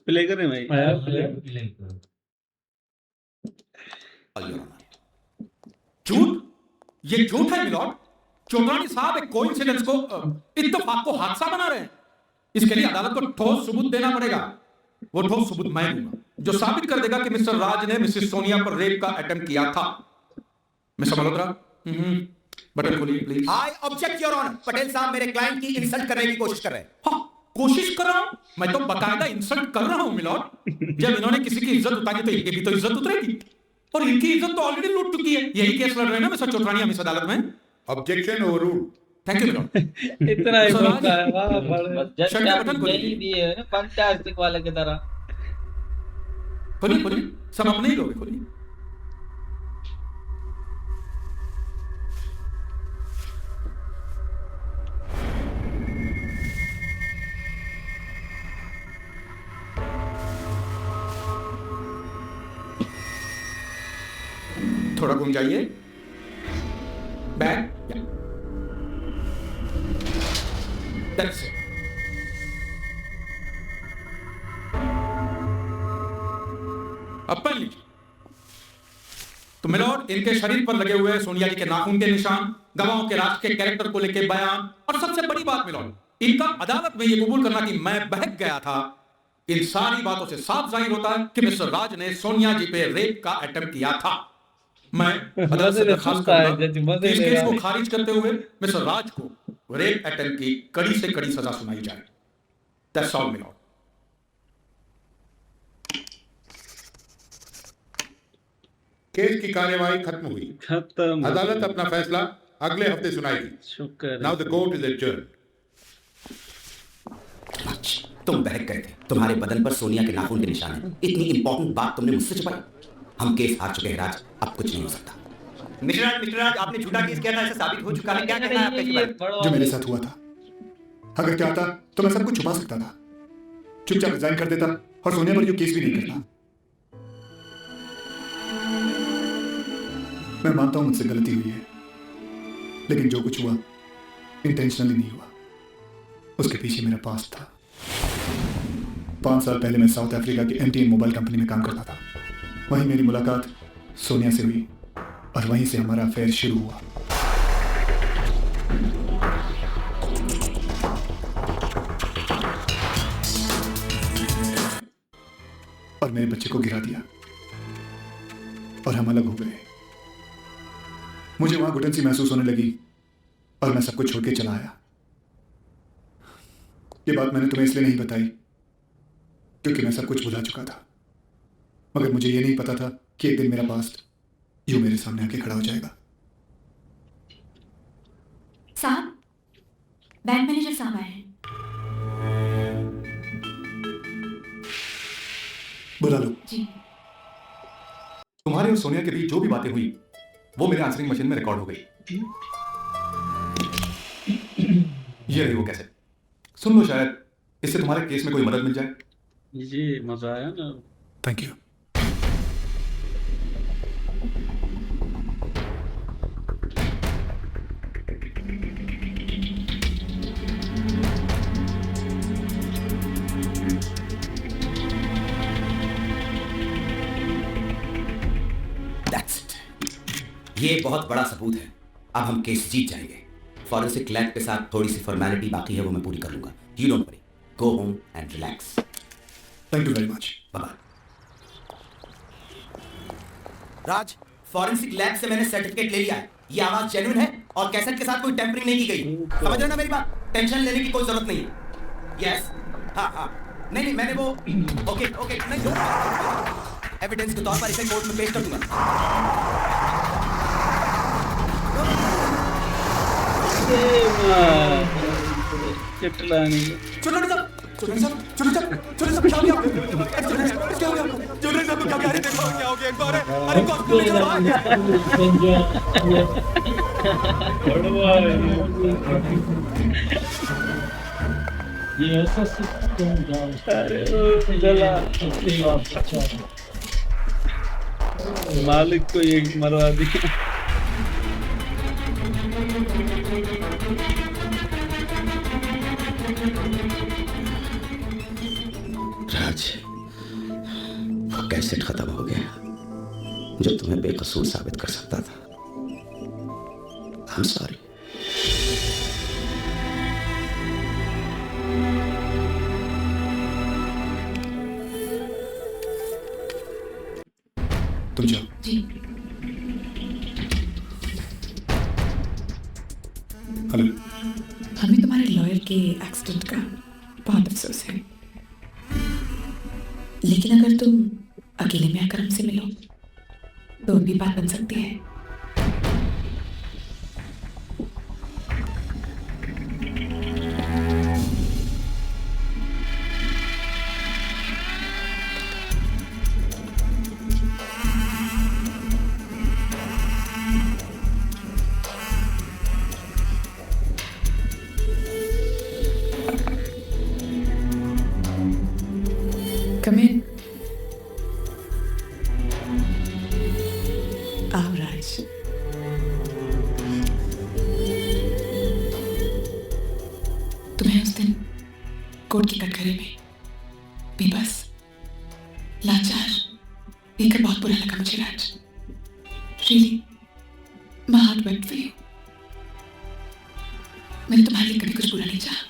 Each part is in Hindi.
प्ले करें भाई? झूठ, ये झूठ है मिलॉर्ड। चोटानी साहब एक कोइंसिडेंस को इत्तेफाक को हादसा बना रहे हैं। इसके लिए अदालत को ठोस सबूत देना पड़ेगा। वो ठोस सबूत मैं दूंगा जो साबित कर देगा कि मिस्टर राज ने मिसेस सोनिया पर रेप का अटेम्प्ट किया था। मिस्टर मल्होत्रा, बटन खोलिए please. I object your honour. Patel साहब मेरे क्लाइंट की इंसल्ट करने की कोशिश कर रहे हैं। हाँ, कोशिश कर रहा हूं? मैं तो बकायदा इंसल्ट कर रहा हूं मिलॉर्ड। जब इन्होंने किसी की इज्जत उतारी तो इनकी भी तो इज्जत उतरेगी। और इनकी इज्जत तो ऑलरेडी लूट चुकी है। यही केस लड़ रहे हैं ना मिस्टर चोटानी हम इस अदालत में। Objection overruled. Thank you my lord. इतना ही सर, बोलता है, वाह बड़े। जज शट का आप बटन खोलिए। नहीं दिए है ना फंटास्टिक वाले की तरह। खोलिए खोलिए, सब अपने ही लोग हैं, खोलिए। थोड़ा घूम जाइए। बैक। That's it. अपन लीजिए। तो मिलॉर्ड, इनके शरीर पर लगे हुए सोनिया जी के नाखून के निशान, गवाहों के राष्ट्र के कैरेक्टर को लेकर बयान, और सबसे बड़ी बात मिलॉर्ड, इनका अदालत में यह कबूल करना कि मैं बहक गया था। इन सारी बातों से साफ जाहिर होता है कि मिस्टर राज ने सोनिया जी पे रेप का अटेम्प्ट किया था। मैं अदालत से दरखास्त करूंगा कि इस केस को खारिज करते हुए मिस्टर राज को रेप अटेम्प्ट की कड़ी से कड़ी सजा सुनाई जाए। That's all, milord. केस की कार्यवाही खत्म हुई। खत्म। अदालत अपना फैसला अगले हफ्ते सुनाएगी। शुक्र है। Now the court is adjourned. तुम बहक गए थे। तुम्हारे बदन पर सोनिया के नाखून के निशान हैं। इतनी इंपॉर्टेंट बात तुमने मुझसे छुपाई। हम केस हार चुके हैं राज, अब कुछ नहीं हो सकता। मिस्टर राज, आपने झूठा केस किया था, ऐसा साबित हो चुका है। क्या कहना है आपका इस बारे? जो मेरे साथ हुआ था, अगर चाहता तो मैं सब कुछ छुपा सकता था, चुपचाप रिजाइन कर देता और सोनिया पर जो केस भी नहीं करता। मैं मानता हूं मुझसे गलती हुई है, लेकिन जो कुछ हुआ इंटेंशनली नहीं हुआ। उसके पीछे मेरा पास्ट था। 5 साल पहले मैं साउथ अफ्रीका की MTN मोबाइल कंपनी में काम करता था। वहीं मेरी मुलाकात सोनिया से हुई और वहीं से हमारा अफेयर शुरू हुआ। और मेरे बच्चे को गिरा दिया और हम अलग हो गए। मुझे वहां घुटन सी महसूस होने लगी और मैं सब कुछ छोड़ के चला आया। ये बात मैंने तुम्हें इसलिए नहीं बताई क्योंकि मैं सब कुछ भुला चुका था, मगर मुझे ये नहीं पता था कि एक दिन मेरा पास्ट यूं मेरे सामने आके खड़ा हो जाएगा। साहब, बैंक मैनेजर साहब आए हैं। बुला लो। जी। तुम्हारे और सोनिया के बीच जो भी बातें हुई वो मेरे आंसरिंग मशीन में रिकॉर्ड हो गई। ये रही वो कैसे। सुन लो, शायद इससे तुम्हारे केस में कोई मदद मिल जाए। जी, मजा आया ना। Thank you. That's it. ये बहुत बड़ा सबूत है। अब हम केस जीत जाएंगे। फॉरेंसिक लैब के साथ थोड़ी सी फॉर्मेलिटी बाकी है, वो मैं पूरी कर लूंगा। You don't worry. Go home and relax. Thank you very much. Bye-bye. Raj, forensic lab से मैंने सर्टिफिकेट ले लिया है। ये आवाज जेन्युइन है और कैसेट के साथ कोई टेम्परिंग नहीं की गई। समझ रहे हो ना मेरी बात? टेंशन लेने की कोई जरूरत नहीं है। यस, हाँ, नहीं, मैंने वो ओके नहीं, एविडेंस के तौर पर इसे कोर्ट में पेश कर दूंगा। चिटलानी। चुनरी साहब, क्या हो गया? चुनरी साहब, क्या कह रहे थे? क्या हो गया? एक बार है। अरे कॉस्ट्यूम ले मालिक को एक मरवा दिया। राज, कैसेट खत्म हो गया जो तुम्हें बेकसूर साबित कर सकता था। I'm sorry. तुम जाओ। जी। हेलो। हमें तुम्हारे लॉयर के एक्सीडेंट का बहुत अफसोस है, लेकिन अगर तुम अकेले में आकर हमसे मिलो तो भी बात बन सकती है। Come in. आओ राज। तुम्हें उस दिन कोर्ट की कटघरे में बेबस लाचार देखकर बहुत बुरा लगा मुझे राज। Really, my heart went for you. मैंने तुम्हारे लिए कभी कुछ बुरा नहीं चाहा,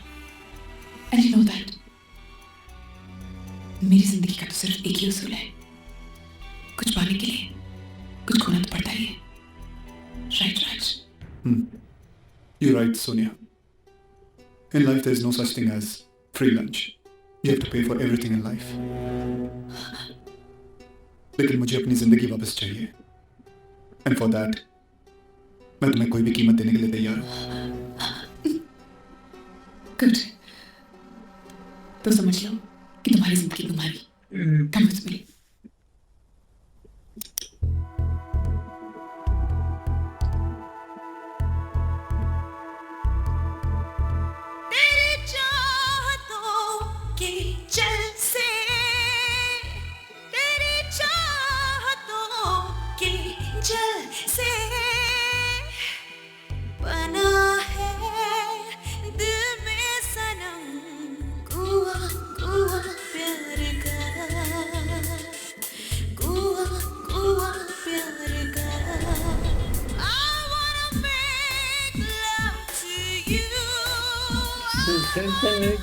and you know that. मेरी जिंदगी का तो सिर्फ एक ही उसूल है, कुछ पाने के लिए कुछ खोना तो पड़ता ही है। Right Raj? You're right, Sonia. In life, there's no such thing as free lunch. You have to pay for everything in life. लेकिन मुझे अपनी जिंदगी वापस चाहिए, and for that, मैं तुम्हें कोई भी कीमत देने के लिए तैयार हूँ। गुड। तो समझ लो कि तुम्हारी जिंदगी तुम्हारी। Come with me.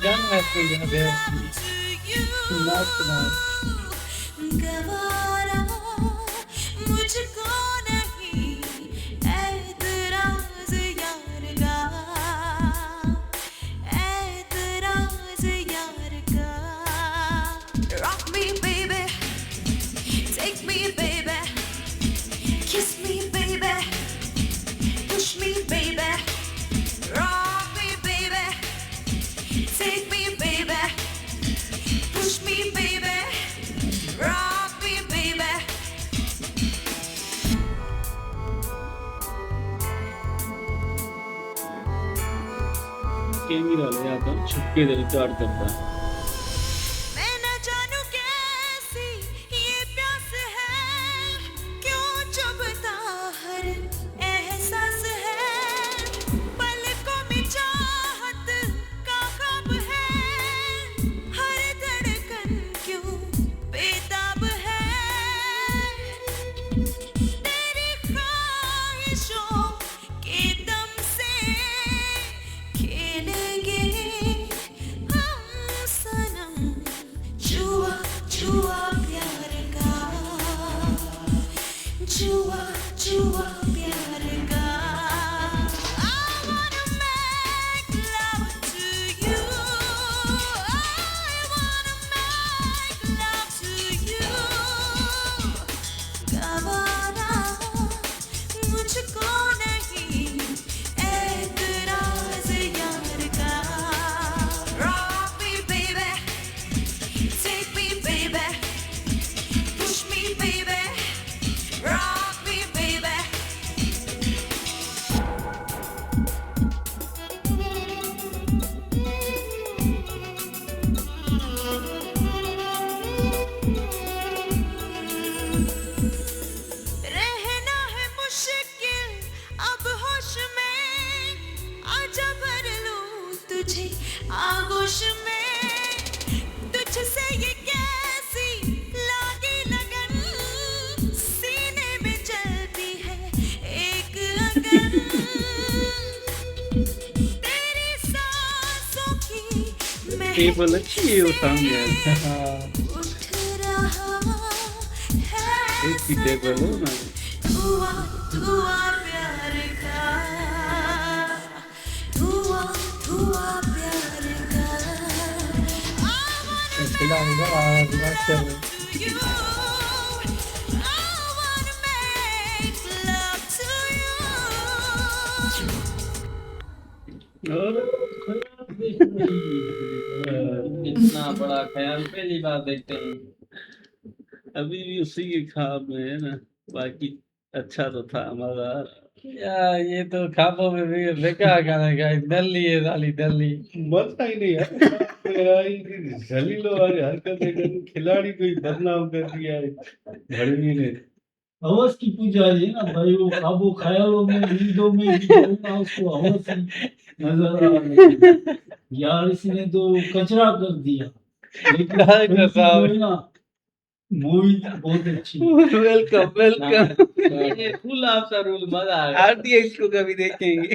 गाना गवारा मुझको नहीं ऐतराज़ यार का, ऐतराज़ यार का। Rock me baby, take me baby, kiss me baby, push me baby. Rock me baby, take me baby, push me baby, rock me baby. Camera ले आता हूँ, छुपके दे रिकॉर्ड करता। मैं न जानू कैसी ये प्यास है, क्यों चुभता हर एहसास है, पलकों में चाहत का ख्वाब है, हर धड़कन क्यों बेताब है, तेरी ख्वाहिशों के दम से खेलेंगे हम सनम, जुआ जुआ प्यार का, जुआ जुआ प्यार का। I wanna make love to you, I wanna make love to you. गवारा मुझको नहीं ऐतराज़ यार का। Rock me baby, take me baby, push me baby, rock me baby. Table अच्छी है वो सामने उठ रहा है एक ही टेबल हो ना धुआं धुआं प्यार का धुआं धुआं प्यार का खिलाऊंगा मास्टर में you I wanna make love to you और खराब देख रही है। इतना बड़ा ख्याल पहली बार देखते हैं। अभी भी उसी के ख्वाब में है ना बाकी अच्छा तो था मजेदार यार ये तो खाबों में भी बेकार गाना गाए दल्ली है साली दल्ली। मजा ही नहीं यार मेरा ही जलीलो वाली हरकतें कर खिलाड़ी को ही बदनाम कर दिया है भड़वी ने हवस की पूजा है ना भाई, वो ख्वाबों ख्यालों में नींदों में भी बोलना उसको हवस ही नजर आ रही है। यार इसने तो कचरा कर दिया, लेकिन डायरेक्टर साहब। जो है ना मूवी बहुत अच्छी है। वेलकम वेलकम ये फुल ऑफ रूल मजा आ गया। आरटीएक्स को कभी देखेंगे